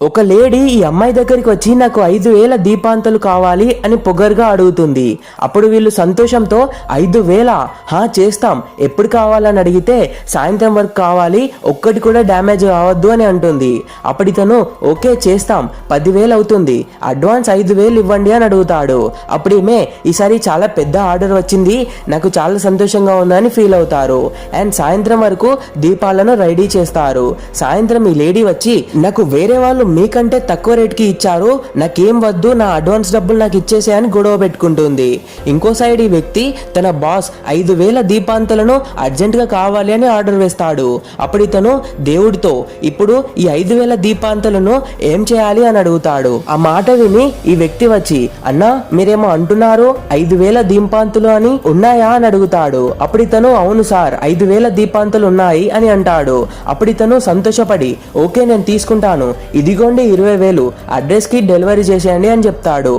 ఒక లేడీ ఈ అమ్మాయి దగ్గరికి వచ్చి నాకు 5,000 దీపాంతలు కావాలి అని పొగరుగా అడుగుతుంది. అప్పుడు వీళ్ళు సంతోషంతో 5,000 చేస్తాం, ఎప్పుడు కావాలని అడిగితే సాయంత్రం వరకు కావాలి, ఒక్కటి కూడా డ్యామేజ్ కావద్దు అని అంటుంది. అప్పుడు ఇతను ఓకే చేస్తాం, 10,000 అవుతుంది, అడ్వాన్స్ 5,000 ఇవ్వండి అని అడుగుతాడు. అప్పుడు ఈమె ఈసారి చాలా పెద్ద ఆర్డర్ వచ్చింది, నాకు చాలా సంతోషంగా ఉందని ఫీల్ అవుతారు. అండ్ సాయంత్రం వరకు దీపాలను రెడీ చేస్తారు. సాయంత్రం ఈ లేడీ వచ్చి నాకు వేరే వాళ్ళు మీకంటే తక్కువ రేట్కి ఇచ్చారు, నాకేం వద్దు, నా అడ్వాన్స్ డబ్బులు నాకు ఇచ్చేసేయని గొడవ పెట్టుకుంటుంది. ఇంకో సైడ్ ఈ వ్యక్తి తన బాస్ 5,000 దీపాంతలను అర్జెంటుగా కావాలి అని ఆర్డర్ వేస్తాడు. అప్పుడు ఇతను దేవుడితో ఇప్పుడు ఈ 5,000 దీపాంతలను ఏం చేయాలి అని అడుగుతాడు. ఆ మాట విని ఈ వ్యక్తి వచ్చి అన్నా మీరేమో అంటున్నారు 5,000 దీపాంతులు అని ఉన్నాయా అని అడుగుతాడు. అప్పుడు ఇతను అవును సార్ 5,000 దీపాంతులు ఉన్నాయి అని అంటాడు. అప్పుడు ఇతను సంతోషపడి ఓకే నేను తీసుకుంటాను, ఇదిగోండి 20,000 అడ్రస్ కి డెలివరీ చేసేయండి అని చెప్తాడు.